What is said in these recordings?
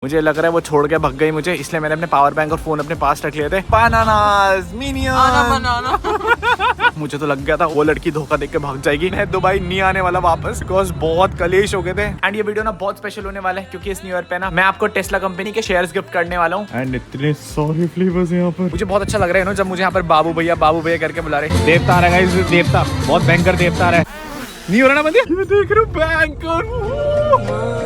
मुझे लग रहा है वो छोड़ के भग गई मुझे, इसलिए मैंने अपने पावर बैंक और फोन अपने पास रख लिए थे। Bananas minion. मुझे तो लग गया था वो लड़की धोखा देके भाग जाएगी, मैं दुबई नहीं आने वाला वापस, बिकॉज बहुत कलेश हो गए थे। एंड ये वीडियो ना बहुत स्पेशल होने वाला है क्योंकि इस न्यू ईयर पे ना मैं आपको टेस्ला कंपनी के शेयर्स गिफ्ट करने वाला हूँ। एंड इतने सारे फ्लेवर्स यहाँ पर, मुझे बहुत अच्छा लग रहा है जब मुझे यहाँ पर बाबू भैया करके बुला रहे। देवता आ रहा है, देवता बहुत भयंकर देवता आ रहा है। नहीं हो रहा ना बंदी, देख रहे हो बैंकर।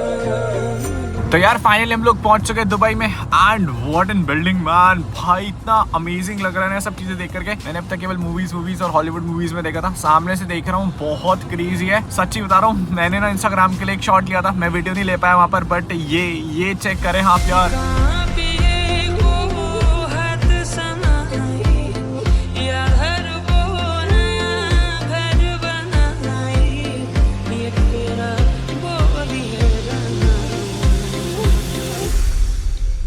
तो यार फाइनली हम लोग पहुंच चुके हैं दुबई में। And what an building man, भाई इतना अमेजिंग लग रहा है सब चीजें देख करके। मैंने अब तक केवल मूवीज और हॉलीवुड मूवीज में देखा था, सामने से देख रहा हूँ बहुत क्रेजी है, सच्ची बता रहा हूँ। मैंने ना इंस्टाग्राम के लिए एक शॉट लिया था, मैं वीडियो नहीं ले पाया वहां पर, बट ये चेक करें आप यार।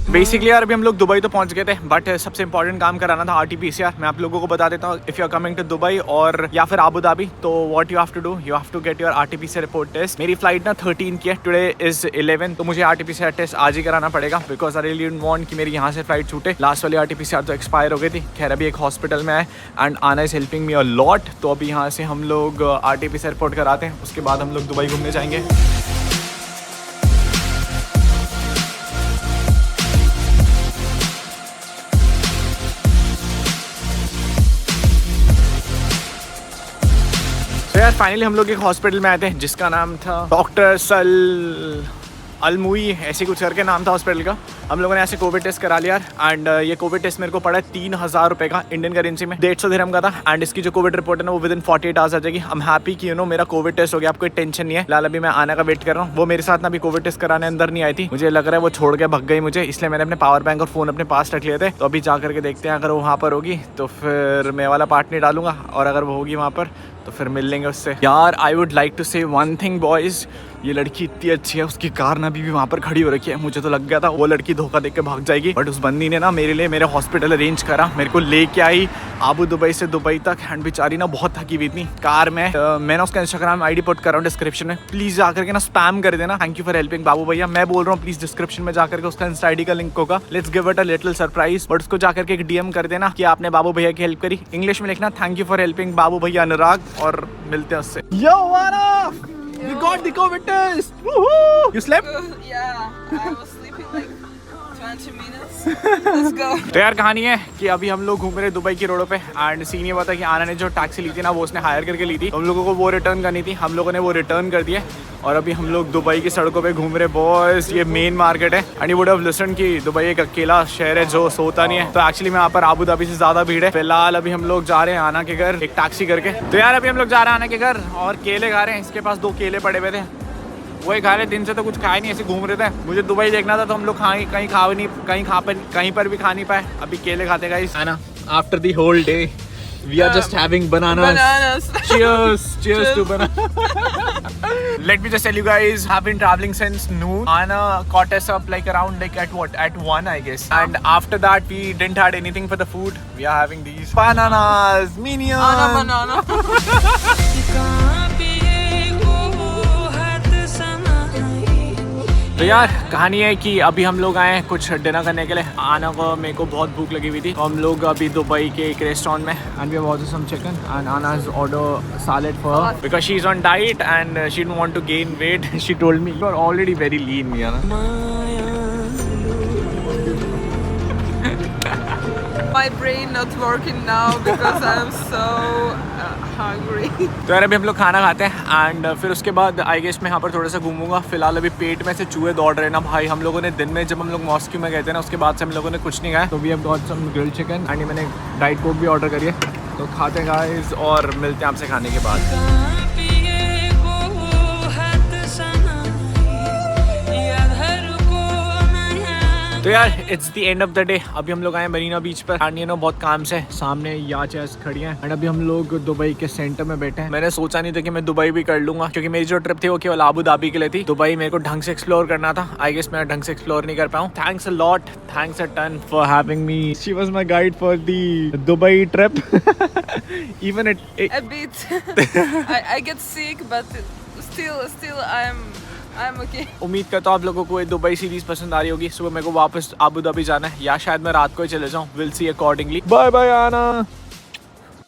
बेसिकली यार अभी हम लोग दुबई तो पहुंच गए थे, बट सबसे इंपॉर्टेंट काम कराना था RT-PCR। मैं आप लोगों को बता देता हूँ, if you are coming to Dubai और या फिर आबू धाबी, तो what you have to do, you have to get your RT-PCR report test. मेरी फ्लाइट ना 13 की है, टुडे इज 11, तो मुझे RT-PCR टेस्ट आज ही कराना पड़ेगा, because I really don't want कि मेरी यहाँ से फ्लाइट छूटे। लास्ट वाली RT-PCR तो एक्सपायर हो गई थी। खैर अभी एक हॉस्पिटल में है एंड आना is helping me a lot. तो अभी यहाँ से हम लोग RT-PCR रिपोर्ट कराते हैं, उसके बाद हम लोग दुबई घूमने जाएंगे। तो यार फाइनली हम लोग एक हॉस्पिटल में आए थे जिसका नाम था डॉक्टर अलमुई, ऐसे कुछ करके नाम था हॉस्पिटल का। हम लोगों ने ऐसे कोविड टेस्ट करा लिया एंड ये कोविड टेस्ट मेरे को पड़ा 3000 रुपये का, इंडियन करेंसी में 150 दिरहम का था। एंड इसकी जो कोविड रिपोर्ट है ना वो विदिन 48 आवर्स आ जाएगी। आई एम हैप्पी कि मेरा कोविड टेस्ट हो गया, आपको कोई टेंशन नहीं है। लाल अभी मैं आने का वेट कर रहा हूँ। वो मेरे साथ ना अभी कोविड टेस्ट कराने अंदर नहीं आई थी, मुझे लग रहा है वो छोड़ के भग गई मुझे, इसलिए मैंने अपने पावर बैंक और फोन अपने पास रख लिए थे। तो अभी जा करके देखते हैं, अगर वो वहाँ पर होगी तो फिर मैं वाला पार्ट नहीं डालूंगा, और अगर वो होगी वहाँ पर तो फिर मिल लेंगे उससे। यार आई वुड लाइक टू से वन थिंग बॉयज, ये लड़की इतनी अच्छी है, उसकी कार ना भी वहाँ पर खड़ी हो रखी है। मुझे तो लग गया था वो लड़की धोखा देके भाग जाएगी, बट उस बंदी ने ना मेरे लिए मेरे हॉस्पिटल अरेंज करा, मेरे को लेके आई आबू दुबई से दुबई तक। एंड बेचारी ना बहुत थकी हुई थी कार में। मैंने उसका इंस्टाग्राम ID पुट कर रहा हूँ डिस्क्रिप्शन में, प्लीज जाकर के ना स्पैम कर देना। थैंक यू फॉर हेल्पिंग बाबू भैया, मैं बोल रहा हूँ प्लीज डिस्क्रिप्शन में जाकर के उसका इंस्टा ID का लिंक होगा। Let's give it a little surprise, but उसको जाकर के एक DM कर देना कि आपने बाबू भैया की हेल्प करी। इंग्लिश में लिखना थैंक यू फॉर हेल्पिंग बाबू भैया अनुराग, और मिलते हैं उससे। Yo, what up? We got the COVID test. Woohoo! You slept? Yeah, I was sleeping like 20 minutes. Let's go. तो यार कहानी है कि अभी हम लोग घूम रहे दुबई की रोडों पे। एंड सीन ये बात है कि आना ने जो टैक्सी ली थी ना वो उसने हायर करके ली थी, हम लोगों को वो रिटर्न करनी थी, हम लोगों ने वो रिटर्न कर दिया। और अभी हम लोग दुबई की सड़कों पे घूम रहे बॉयज। ये मेन मार्केट है and you would have listen कि दुबई एक अकेला शहर है जो सोता नहीं है, तो एक्चुअली में यहाँ पर आबू धाबी से ज्यादा भीड़ है। फिलहाल अभी हम लोग जा रहे हैं आना के घर एक टैक्सी करके। तो यार अभी हम लोग जा रहे हैं आना के घर और केले खा रहे हैं। इसके पास 2 केले पड़े हुए थे, वही खा रहे। दिन से तो कुछ खाए नहीं, ऐसे घूम रहे थे। मुझे दुबई देखना था तो हम लोग कहीं पर भी खा नहीं पाए। अभी केले खाते गाइस है ना। After the whole day we are just having bananas. Cheers to banana. Let me just tell you guys, have been traveling since noon. Anna caught us up like around at 1 I guess. And after that we didn't had anything for the food. We are having these bananas, minions. Banana. तो यार कहानी है कि अभी हम लोग आए हैं कुछ डिनर करने के लिए। आना को मेरे को बहुत भूख लगी हुई थी, तो हम लोग अभी दुबई के एक रेस्टोरेंट में and we have also some chicken and Anna has ordered salad for her because she is on diet and she didn't want to gain weight. She told me you are already very lean, Anna. My brain not working now because I'm so hungry. तो यार अभी हम लोग खाना खाते हैं and फिर उसके बाद आई गेस मैं यहाँ पर थोड़ा सा घूमूंगा। फिलहाल अभी पेट में से चूहे दौड़ रहे हैं ना भाई। हम लोगों ने दिन में जब हम लोग मॉस्क्यू में गए थे ना उसके बाद से हम लोगों ने कुछ नहीं खाया। तो we have got some grilled chicken and मैंने डाइट कोक भी ऑर्डर करी है। तो खाते हैं गाइस और मिलते हैं आपसे खाने के बाद। तो यार it's the end of the day. अभी हम लोग आए मरीना बीच पर एंड बहुत काम से सामने याच खड़ी हैं एंड अभी हम लोग दुबई के सेंटर में बैठे हैं। मैंने सोचा नहीं था कि मैं दुबई भी कर लूंगा क्योंकि मेरी जो ट्रिप थी वो केवल आबू धाबी के लिए थी। दुबई मेरे को ढंग से एक्सप्लोर करना था, आई गेस मैं ढंग से एक्सप्लोर नहीं कर पाऊँ। Thanks a lot, thanks a ton for having me. She was my guide for the Dubai trip. Even A bit. I get sick but still I'm I'm okay. उम्मीद करता हूँ आप लोगों को ये दुबई सीरीज पसंद आ रही होगी। सुबह मेरे को वापस अबू धाबी जाना है या शायद मैं रात को ही चले जाऊँ। Will see accordingly. Bye bye आना।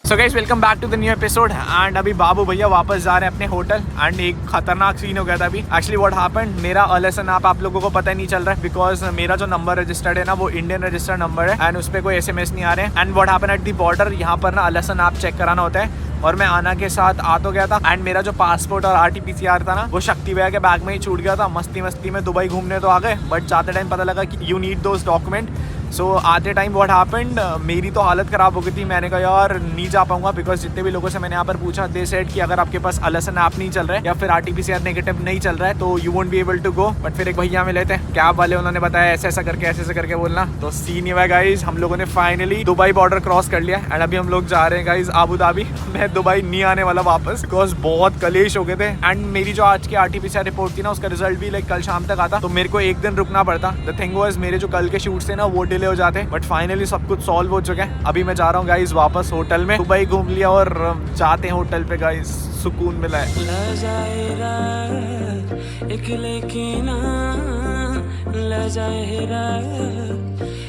So guys welcome back to the new episode and अभी बाबू भैया वापस जा रहे हैं अपने होटल एंड एक खतरनाक सीन हो गया था अभी। एक्चुअली व्हाट हैपेंड, मेरा LSN ऐप आप लोगों को पता ही नहीं चल रहा है बिकॉज मेरा जो नंबर रजिस्टर्ड है ना वो इंडियन रजिस्टर्ड नंबर है एंड उस पर कोई SMS नहीं आ रहे हैं। And what happened at the border, यहाँ पर ना LSN ऐप चेक कराना होता है और मैं आना के साथ आ तो गया था एंड मेरा जो पासपोर्ट और RT-PCR था ना वो शक्ति भैया के बैग में ही छूट गया था। मस्ती में दुबई घूमने तो आ गए बट जाते टाइम पता लगा कि यू नीड दोज डॉक्यूमेंट। सो आते टाइम व्हाट हैपेंड, मेरी तो हालत ख़राब हो गई थी। मैंने कहा यार नहीं जा पाऊंगा बिकॉज जितने भी लोगों से मैंने यहाँ पर पूछा दे सेड कि अगर आपके पास LSN ऐप नहीं चल रहा है या फिर RT-PCR नेगेटिव नहीं चल रहा है तो you won't be able to go. But फिर एक भैया मिले थे कैब वाले, उन्होंने बताया ऐसे ऐसा करके बोलना। तो सीन ये है गाइज, हम लोगों ने फाइनली दुबई बॉर्डर क्रॉस कर लिया एंड अभी हम लोग जा रहे हैं गाइज अबू धाबी। मैं दुबई नहीं आने वाला वापस बिकॉज बहुत कलेश हो गए थे एंड मेरी जो आज की RT-PCR रिपोर्ट थी ना उसका रिजल्ट भी लाइक कल शाम तक आता तो मेरे को एक दिन रुकना पड़ता। द थिंग वाज मेरे जो कल के शूट्स थे ना वो डिले हो जाते बट फाइनली सब कुछ सॉल्व हो चुका है। अभी मैं जा रहा हूँ गाइज वापस होटल में। दुबई घूम लिया और जाते हैं होटल पे गाइज, सुकून मिला है।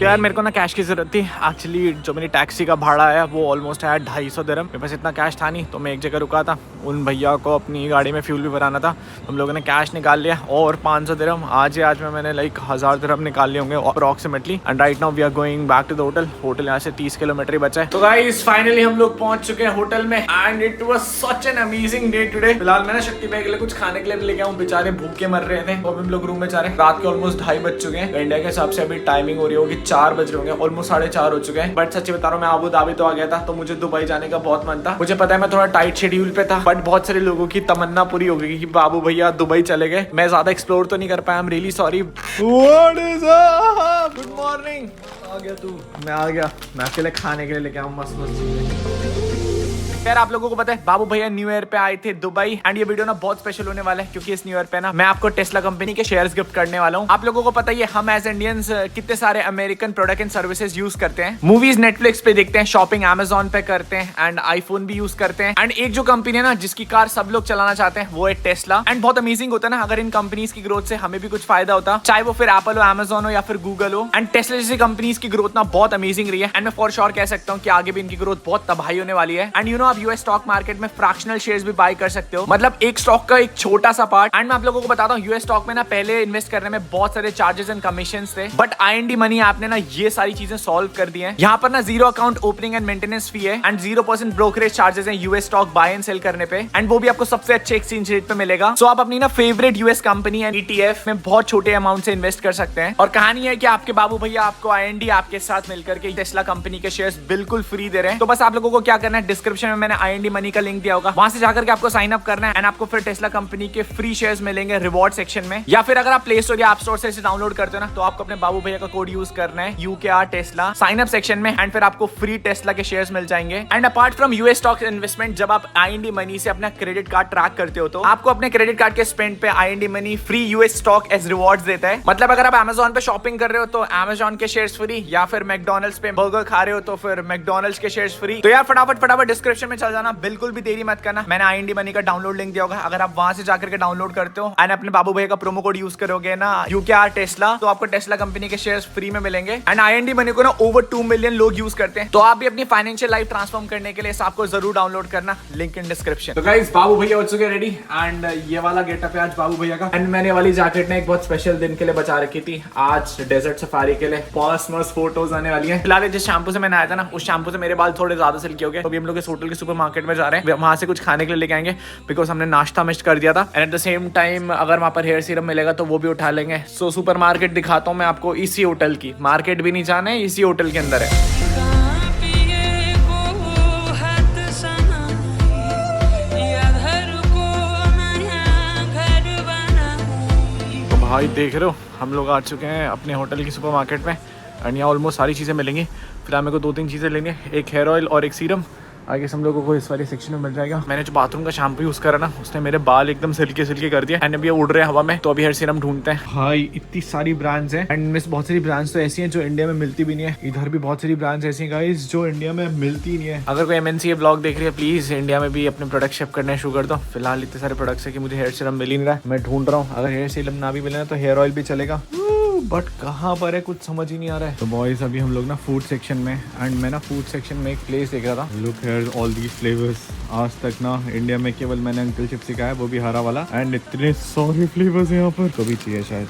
यार मेरे को ना कैश की जरूरत थी। एक्चुअली जो मेरी टैक्सी का भाड़ा है वो ऑलमोस्ट है 250 दिरहम। मेरे पास इतना कैश था नहीं तो मैं एक जगह रुका था, उन भैया को अपनी गाड़ी में फ्यूल भी भराना था। हम लोगों ने कैश निकाल लिया और 500 दिरहम आज में मैंने लाइक 1000 दिरहम निकाल लिए होंगे approximately. And right now we are going back to the hotel. Hotel यहाँ से 30 किलोमीटर ही बचा है। तो गाइस फाइनली हम लोग पहुंच चुके हैं होटल में and it was such an amazing day today. फिलहाल मैं ना शक्ति भाई के लिए कुछ खाने के लिए लेके आऊँ, बेचारे भूखे मर रहे थे। तो हम लोग रूम में जा रहे हैं। रात के ऑलमोस्ट 2:30 बज चुके हैं। इंडिया के हिसाब से अभी टाइमिंग हो रही होगी 4 बज रहे होंगे, ऑलमोस्ट 4:30 हो चुके हैं। बट सच्ची बता रहा हूँ मैं अबू धाबी तो आ गया था तो मुझे दुबई जाने का बहुत मन था। मुझे पता है मैं थोड़ा टाइट शेड्यूल पे था बट बहुत सारे लोगों की तमन्ना पूरी हो गई कि बाबू भैया दुबई चले गए। मैं ज्यादा एक्सप्लोर तो नहीं कर पाया, I am really sorry. What is up, good morning. आ गया तू? मैं आ गया। मैं आपके लिए खाने के लिए लेके आऊँ मस्त मस्त चीजें। यार आप लोगों को पता है बाबू भैया न्यू ईयर पे आए थे दुबई एंड ये वीडियो ना बहुत स्पेशल होने वाला है क्योंकि इस न्यू ईयर पे ना मैं आपको टेस्ला कंपनी के शेयर्स गिफ्ट करने वाला हूँ। आप लोगों को पता ही है हम एज इंडियंस कितने सारे American product and services use करते हैं। मूवीज नेटफ्लिक्स पे देखते हैं, शॉपिंग Amazon पे करते हैं एंड आईफोन भी यूज करते हैं। एंड एक जो कंपनी है ना जिसकी कार सब लोग चलाना चाहते हैं वो है टेस्ला। एंड बहुत अमेजिंग होता है ना अगर इन कंपनीज की ग्रोथ से हमें भी कुछ फायदा होता, चाहे वो फिर एप्पल हो, Amazon हो या फिर गूगल हो। एंड टेस्ला जैसी कंपनीज की ग्रोथ ना बहुत अमेजिंग रही है एंड मैं फॉर श्योर कह सकता हूँ कि आगे भी इनकी ग्रोथ बहुत तबाही होने वाली है। एंड यू नो आप यूएस स्टॉक मार्केट में फ्रैक्शनल शेयर्स भी बाय कर सकते हो, मतलब एक स्टॉक का एक छोटा सा पार्ट। एंड मैं आप लोगों को बताता हूँ यूएस स्टॉक में ना पहले इन्वेस्ट करने में बहुत सारे चार्जेस एंड कमीशन थे बट IND मनी ऐप ने ना ये सारी चीजें सॉल्व कर दी हैं। यहाँ पर ना 0 account opening and maintenance fee है एंड 0% ब्रोकरेज चार्जेस हैं US stock buy and sell करने पे एंड वो भी आपको सबसे अच्छे एक्सचेंज रेट पे मिलेगा। सो आप अपनी ना favourite US company and ETF में बहुत छोटे अमाउंट से इन्वेस्ट कर सकते हैं। और कहानी है कि आपके बाबू भैया आपको IND ऐप के साथ मिलकर के टेस्ला कंपनी के शेयर्स बिल्कुल फ्री दे रहे हैं। तो बस आप लोगों को क्या करना है, डिस्क्रिप्शन में मैंने IND मनी का लिंक दिया होगा, वहां से जाकर के आपको साइन अप करना है एंड आपको फिर टेस्ला कंपनी के फ्री शेयर्स मिलेंगे रिवॉर्ड सेक्शन में। या फिर अगर आप प्ले स्टोर या ऐप स्टोर से इसे डाउनलोड करते हो ना तो आपको अपने बाबू भैया का कोड यूज करना है UKR Tesla sign up section में एंड फिर आपको फ्री टेस्ला के शेयर्स मिल जाएंगे। And apart from US stock investment जब आप IND मनी से अपना क्रेडिट कार्ड ट्रैक करते हो तो आपको अपने क्रेडिट कार्ड के स्पेंड पे IND money free US stock as rewards देता है। मतलब अगर आप Amazon पे शॉपिंग कर रहे हो तो Amazon के शेयर्स फ्री, या फिर मैकडॉनल्ड्स पे बर्गर खा रहे हो तो फिर मैकडॉनल्ड्स के शेयर्स फ्री। तो यार फटाफट डिस्क्रिप्शन में चल जाना, बिल्कुल भी देरी मत करना। मैंने IND मनी का डाउनलोड लिंक दिया होगा, अगर आप वहां से जाकर के डाउनलोड करते हो एंड अपने बाबू भैया का प्रोमो कोड यूज करोगे ना UKR टेस्ला तो आपको टेस्ला कंपनी के शेयर्स फ्री में मिलेंगे। एंड IND मनी को ना ओवर 2 मिलियन लोग यूज करते हैं। तो आप भी अपनी फाइनेंशियल लाइफ ट्रांसफॉर्म करने के लिए इस आपको जरूर डाउनलोड करना, लिंक इन डिस्क्रिप्शन। तो गाइस बाबू भैया हो चुके रेडी एंड ये वाला गेटअप है आज बाबू भैया का। एंड मैंने वाली जैकेट ने एक बहुत स्पेशल दिन के लिए बचा रखी थी, आज डेजर्ट सफारी के लिए। मस्त फोटोज आने वाली है। फिलहाल जिस शैम्पू से मैंने आया था ना उस शैम्पू से मेरे बाल थोड़े ज्यादा सिल्की हो गए। तो अभी हम लोग इस होटल के सुपर मार्केट में जा रहे हैं, वहां से कुछ खाने के लिए लेके आएंगे बिकॉज हमने नाश्ता मिस कर दिया था। And at the same time अगर वहाँ पर हेयर सीरम मिलेगा तो वो भी उठा लेंगे। सो सुपर मार्केट दिखाता हूँ मैं आपको, इसी होटल की। मार्केट भी नहीं जाना है, इसी होटल के अंदर है। तो भाई देख रहे हो हम लोग आ चुके हैं अपने होटल की सुपर मार्केट में एंड यहाँ ऑलमोस्ट सारी चीज़ें मिलेंगी। फिर मेरे को 2-3 चीज़ें लेंगे, एक हेयर ऑयल और एक सीरम आगे हम लोगों को इस वाली सेक्शन में मिल जाएगा। मैंने जो बाथरूम का शैम्पू यूज करा ना, उसने मेरे बाल एकदम सिल्की सिल्की कर दिया एंड अभी उड़ रहे हैं हवा में, तो अभी हेयर सीरम ढूंढते हैं। भाई इतनी सारी ब्रांड्स हैं एंड इनमें बहुत सारी ब्रांड्स तो ऐसी हैं जो इंडिया में मिलती भी नहीं है। इधर भी बहुत सारी ब्रांड्स ऐसी हैं गाइस जो इंडिया में मिलती नहीं है। अगर कोई MNC ब्लॉग देख रही है, प्लीज इंडिया में भी अपने प्रोडक्ट शिप करने शुरू कर दो। फिलहाल इतने सारे प्रोडक्ट्स है कि मुझे हेयर सीरम मिल ही नहीं रहा है, मैं ढूंढ रहा हूँ। अगर हेयर सीरम ना भी मिले तो हेयर ऑयल भी चलेगा, बट कहाँ पर है कुछ समझ ही नहीं आ रहा है। तो बॉयज अभी हम लोग ना फूड सेक्शन में, एंड मैं ना फूड सेक्शन में एक प्लेस देख रहा था। Look here all these flavours. आज तक ना इंडिया में केवल मैंने अंकल चिप्स सिखाया है, वो भी हरा वाला, एंड इतने सारे फ्लेवर्स हैं यहाँ पर। कभी चाहिए शायद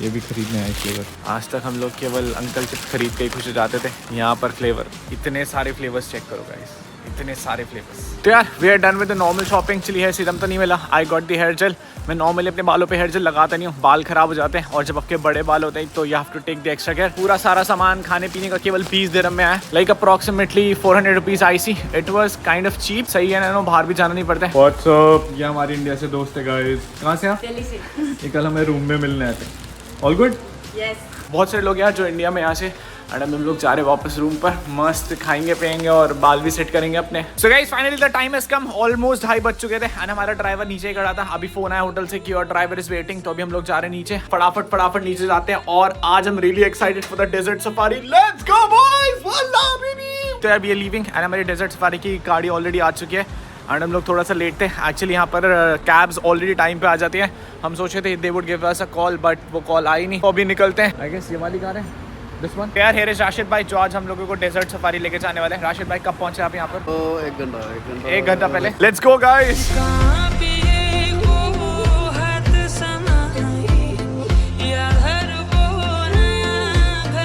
ये भी खरीदने आए फ्लेवर। आज तक हम लोग केवल अंकल चिप्स खरीद के ही खुश हो जाते थे, यहाँ पर फ्लेवर, इतने सारे फ्लेवर्स चेक करो गाइस, इतने सारे फ्लेवर्स। तो यार we are done with the normal shopping. चलिए हेयर सीरम तो नहीं मिला, I got the hair gel. मैं नॉर्मली अपने बालों पे हेयर जेल लगाता नहीं हूँ, बाल खराब हो जाते हैं, और जब आपके बड़े बाल होते हैं तो you have to take the extra care. पूरा सारा सामान खाने पीने का केवल 20 दिरहम में आया, like approximately 400 rupees I see. It was kind of cheap. सही है ना, बाहर भी जाना नहीं पड़ता है। व्हाट्सअप, ये हमारी इंडिया से दोस्त है गाइस। कहाँ से आप? दिल्ली से। ये कल हमें रूम में मिलने आए थे। All good? यस। बहुत सारे लोग यार जो इंडिया में यहाँ से, एंड हम लोग जा रहे हैं वापस रूम पर, मस्त खाएंगे पियेंगे और बाल भी सेट करेंगे अपने। So guys finally the time has come, almost 2:30 बज चुके थे एंड हमारा ड्राइवर नीचे ही खड़ा था। अभी फोन आया होटल से कि और ड्राइवर इज वेटिंग, तो अभी हम लोग जा रहे हैं नीचे। फटाफट नीचे जाते हैं, और आज हम really excited for the desert safari. Let's go boys, वल्ला बेबी। तो यार ये लीविंग, एंड हमारी डेजर्ट सफारी की गाड़ी ऑलरेडी आ चुकी है, एंड हम लोग थोड़ा सा लेट थे। एक्चुअली यहाँ पर कैब्स ऑलरेडी टाइम पे आ जाती हैं। हम सोचे थे they would give us a call, but वो कॉल आई नहीं। तो अभी निकलते हैं। आई गेस ये वाली कार है, दिस वन। यार हेयर इज राशिद भाई, जो आज हम लोगों को डेजर्ट सफारी लेके जाने वाले हैं। राशिद भाई कब पहुंचे आप यहाँ पर? तो एक घंटा पहले। Let's go guys.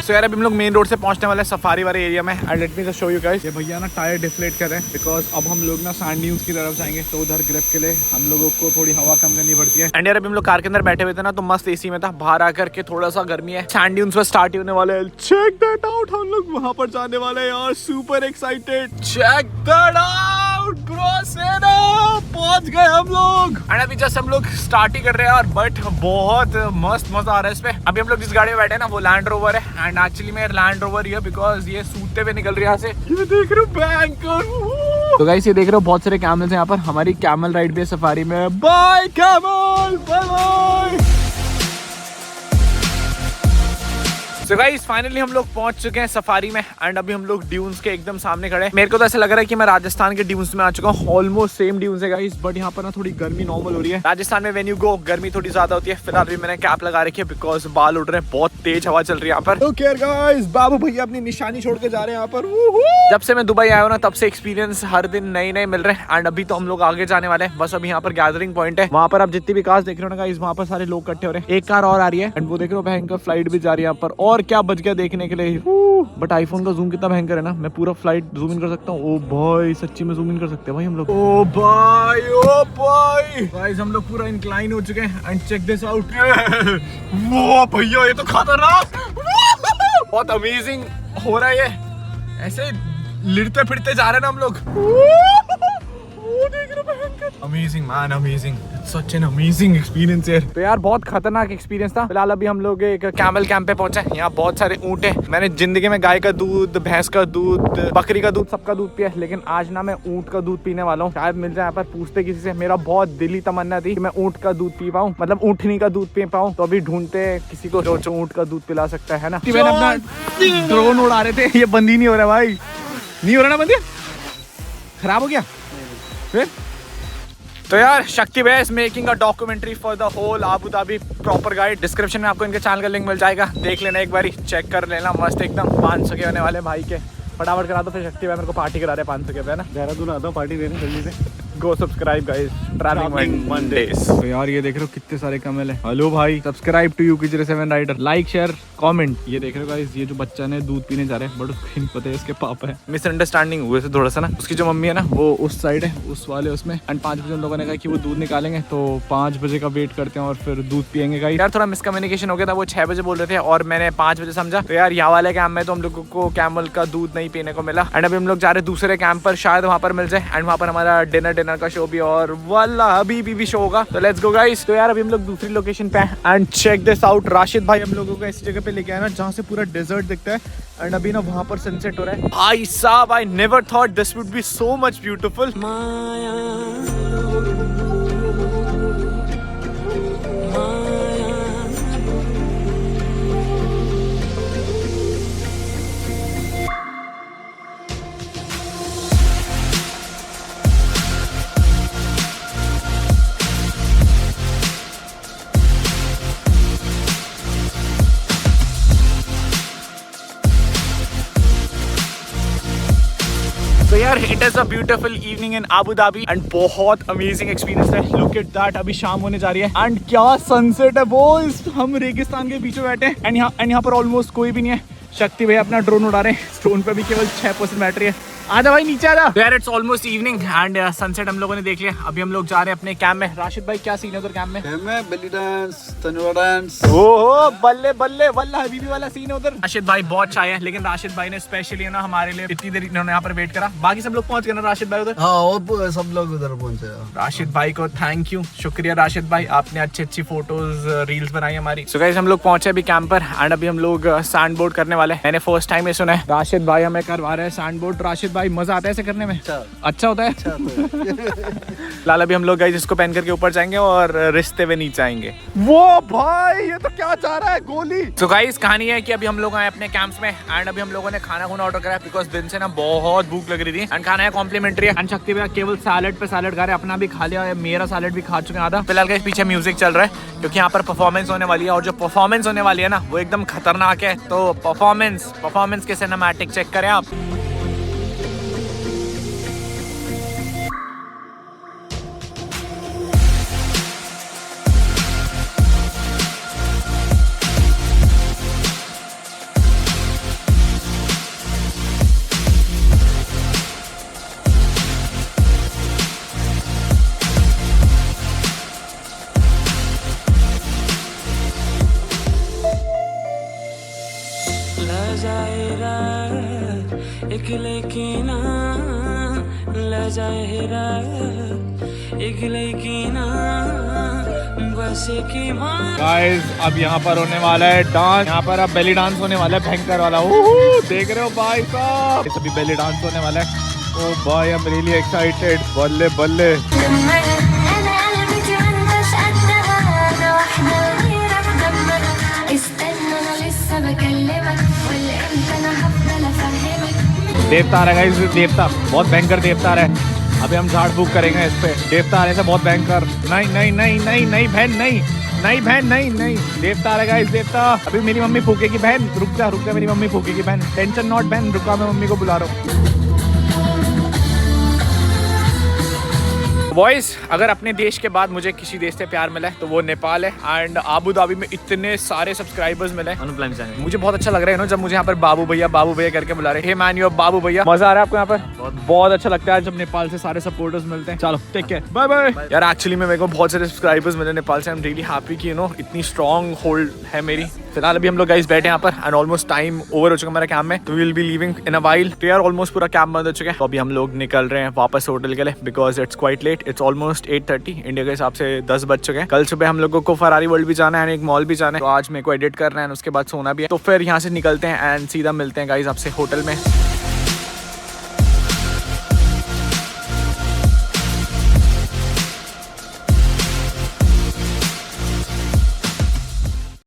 सो यार अभी हम लोग मेन रोड से पहुंचने वाले हैं सफारी वाले एरिया में, and let me just show you guys. ये भैया ना टायर डिफ्लेट कर रहे हैं, बिकॉज अब हम लोग ना सैंड ड्यून्स की तरफ जाएंगे, तो उधर ग्रिप के लिए हम लोगों को थोड़ी हवा कम करनी पड़ती है। एंड यार अभी हम लोग कार के अंदर बैठे हुए थे ना, तो मस्त एसी में था। बाहर आकर के थोड़ा सा गर्मी है, सैंड ड्यून्स पर स्टार्ट होने वाले हैं। चेक दैट आउट, हम लोग वहां पर जाने वाले हैं यार, super excited. Check that out bro, पहुंच गए हम लोग। एंड अभी जस्ट हम लोग स्टार्ट ही कर रहे हैं यार, बट बहुत मस्त मजा आ रहा है इस पे। अभी हम लोग जिस गाड़ी में बैठे हैं ना, वो लैंड रोवर है, एंड एक्चुअली में लैंड रोवर ही है, बिकॉज ये सूखते हुए निकल रही है यहाँ से। ये देख रहे हो बैंकर। तो गाइस ये देख रहे हो बहुत सारे कैमल्स हैं यहाँ पर। हमारी कैमल राइड भी है सफारी में। Bye camel, bye bye. So guys, finally हम लोग पहुंच चुके हैं सफारी में, एंड अभी हम लोग ड्यून्स के एकदम सामने खड़े हैं। मेरे को तो ऐसा लग रहा है कि मैं राजस्थान के ड्यून्स में आ चुका हूँ। ऑलमोस्ट सेम ड्यून्स है गाइस, बट यहाँ पर ना थोड़ी गर्मी नॉर्मल हो रही है। राजस्थान में व्हेन यू गो गर्मी थोड़ी ज्यादा होती है। फिलहाल भी मैंने कैप लगा रखी है, बिकॉज बाल उड़ रहे हैं, बहुत तेज हवा चल रही है यहाँ पर। ओके गाइस, बाबू भैया अपनी निशानी छोड़ के जा रहे हैं यहाँ पर। जब से मैं दुबई आया हूँ ना, तब से एक्सपीरियंस हर दिन नए नए मिल रहे हैं, एंड अभी तो हम लोग आगे जाने वाले हैं। बस अभी यहाँ पर गैदरिंग पॉइंट है, वहाँ पर आप जितनी भी कार्स देख रहे हो ना गाइस, वहाँ पर सारे लोग इकट्ठे हो रहे हैं। एक कार और आ रही है, एंड वो देख रहे हो भयंकर फ्लाइट भी जा रही है यहाँ पर। और क्या बच गया देखने के लिए। बट आईफोन का जूम कितना भयंकर है ना, मैं पूरा फ्लाइट जूम इन कर सकता हूँ। ओ भाई सच्ची में जूम इन कर सकते हैं भाई हम लोग। ओ भाई गाइस हम लोग पूरा इंक्लाइन हो चुके हैं, एंड चेक दिस आउट। वो भैया ये तो खतरनाक, बहुत अमेजिंग हो रहा है ये। ऐसे लिड़ते फिरते जा रहे हैं ना हम लोग। Amazing man, amazing, such an amazing experience यार। तो यार बहुत खतरनाक एक्सपीरियंस था। फिलहाल अभी हम लोग एक कैमल कैंप पे पहुंचे। यहाँ बहुत सारे ऊंट है। मैंने जिंदगी में गाय का दूध, भैंस का दूध, बकरी का दूध, सबका दूध पिया, लेकिन आज ना मैं ऊंट का दूध पीने वाला हूँ। शायद मिल जाए यहाँ पर, पूछते किसी से। मेरा बहुत दिली तमन्ना थी कि मैं ऊंट का दूध पी पाऊँ, मतलब ऊँटनी का दूध पी पाऊँ। तो अभी ढूंढते किसी को जो ऊंट का दूध पिला सकता है ना। मैंने अपना ड्रोन उड़ा रहे थे, ये बंद ही नहीं हो रहा भाई। नहीं हो रहा ना बंद, खराब हो गया फिर। तो यार शक्ति भैया is making a documentary for the whole Abu Dhabi proper guide. Description में आपको इनके चैनल का लिंक मिल जाएगा, देख लेना एक बारी, चेक कर लेना। मस्त एकदम 500 के होने वाले भाई के। फटाफट करा दो फिर, शक्ति भाई मेरे को पार्टी करा रहे 500 के पे ना। देहरादून आता हूँ पार्टी देने जल्दी से। Go subscribe guys, travelling Mondays। तो यार ये देख रहे हो कितने सारे कमेल है। हेलो भाई, subscribe to UK07 rider, like share comment. ये देख रहे हो गाइस, ये जो बच्चा ने दूध पीने जा रहे हैं, बट उसको नहीं पता है इसके पापा है। मिसअंडरस्टैंडिंग हुए से थोड़ा सा ना। उसकी जो मम्मी है ना वो उस साइड है, उस वाले उसमें। एंड 5 बजे उन लोगों ने कहा कि वो दूध निकालेंगे, तो 5 बजे का वेट करते हैं और फिर दूध पियेंगे गाइस। यार थोड़ा मिसकम्युनिकेशन हो गया था, वो 6 बजे बोल रहे थे और मैंने 5 बजे समझा। तो यार यहाँ वाले कैंप में तो हम लोगों को कैमल का दूध नहीं पीने को मिला। एंड अभी हम लोग जा रहे हैं दूसरे कैंप पर, शायद वहाँ पर मिल जाए। एंड वहाँ पर हमारा डिनर डिनर का शो भी और वाला अभी भी शो होगा। तो लेट्स गो गाइस। तो यार अभी हम लोग दूसरी लोकेशन पे हैं and check this out. Rashid भाई हम लोगों को ऐसी जगह पे लेके आया ना जहाँ से पूरा डेजर्ट दिखता है एंड अभी ना वहाँ पर सनसेट हो रहा है। भाई साहब I never thought this would be so much beautiful. तो यार it is a beautiful evening in Abu Dhabi and बहुत अमेजिंग एक्सपीरियंस है। लुक एट दैट, अभी शाम होने जा रही है एंड क्या सनसेट है बॉयज। हम रेगिस्तान के बीच में बैठे हैं एंड यहाँ पर ऑलमोस्ट कोई भी नहीं है। शक्ति भैया अपना ड्रोन उड़ा रहे हैं, ड्रोन पे भी केवल 6% बैटरी है। आजा भाई नीचे आजा। यार it's almost evening and sunset हम लोगों ने देख लिया। अभी हम लोग जा रहे हैं अपने कैंप में। राशिद भाई क्या सीन है उधर कैंप में? बेली डांस, तनवा डांस। ओहो बल्ले बल्ले वल्ला हबीबी वाला सीन है उधर। राशिद भाई बहुत चाय है, लेकिन राशिद भाई ने स्पेशली ना हमारे लिए इतनी देर इन्होंने यहाँ पर वेट करा। बाकी सब लोग पहुंच गए ना राशिद भाई उधर? हाँ और सब लोग उधर पहुंचे। राशिद भाई को थैंक यू, शुक्रिया राशिद भाई, आपने अच्छी फोटोज रील्स बनाई हमारी। सो गाइस हम लोग पहुंचे अभी कैंप पर एंड अभी हम लोग सैंड बोर्ड करने वाले हैं। मैंने फर्स्ट टाइम ये सुना है। राशिद भाई हमें करवा रहे हैं सैंड बोर्ड। राशिद भाई मजा आता है ऐसे करने में? अच्छा होता है। फिलहाल अभी हम लोग गाइस इसको पहन करके ऊपर जाएंगे और रिश्ते हुए नीचे आएंगे। वो भाई ये तो क्या जा रहा है गोली। सो गाइस कहानी है कि अभी हम लोग आए अपने कैंप्स में एंड अभी हम लोगों ने खाना ऑर्डर करा बिकॉज दिन से ना बहुत भूख लग रही थी एंड खाना है कॉम्प्लीमेंट्री है। एंड शक्ति भैया केवल सैलेड पे सैलेड खा रहे, अपना भी खा लिया, मेरा सैलेड भी खा चुके हैं आधा। फिलहाल गाइस पीछे म्यूजिक चल रहा है क्योंकि यहाँ पर परफॉर्मेंस होने वाली है और जो परफॉर्मेंस होने वाली है ना वो एकदम खतरनाक है। तो परफॉर्मेंस के सिनेमैटिक चेक करें आप। गाइस अब यहाँ पर होने वाला है डांस। यहाँ पर अब बेली डांस होने वाला है भयंकर वाला। देख रहे हो भाई साहब, अभी बेली डांस होने वाला है। ओ भाई आई एम रियली एक्साइटेड। बल्ले बल्ले। देवता आ रहा है गाइस, देवता बहुत भयंकर देवता आ रहा है। अभी हम झाड़ फूक करेंगे इस पे। देवता आने से बहुत भयंकर। नहीं नहीं नहीं नहीं नहीं बहन नहीं नहीं बहन नहीं नहीं। देवता आ रहा है गाइस, देवता। अभी मेरी मम्मी फूकेगी बहन, रुक जा मेरी मम्मी फूकेगी बहन। टेंशन नॉट बहन, रुका मैं मम्मी को बुला रहा हूँ। बॉयज अगर अपने देश के बाद मुझे किसी देश से प्यार मिला है तो वो नेपाल है एंड आबू धाबी में इतने सारे सब्सक्राइबर्स मिले हैं। मुझे बहुत अच्छा लग रहा है ना जब मुझे यहाँ पर बाबू भैया करके बुला रहे हैं। हे मैन यू बाबू भैया। मजा आ रहा है आपको यहाँ पर? बहुत अच्छा लगता है जब नेपाल से सारे सपोर्टर्स मिलते हैं। चलो टेक केयर, बाय बाय। यार एक्चुअली में मेरे को बहुत सारे सब्सक्राइबर्स मिले नेपाल से। आई एम रियली हैप्पी कि इतनी स्ट्रॉन्ग होल्ड है मेरी। फिलहाल अभी हम लोग गाइस बैठे यहाँ पर एंड ऑलमोस्ट टाइम ओवर हो चुका हमारा कैंप में। We will be leaving in a while. तो यार ऑलमोस्ट पूरा कैंप बंद हो चुका है। तो अभी हम लोग निकल रहे हैं वापस होटल के लिए because it's quite late. It's almost 8:30 India के हिसाब से 10 बज चुके हैं। कल सुबह हम लोगों को फरारी वर्ल्ड भी जाना है एंड एक मॉल भी जाना है। तो आज मेरे को एडिट करना है उसके बाद सोना भी है। तो फिर यहाँ से निकलते हैं एंड सीधा मिलते हैं गाइस आपसे होटल में।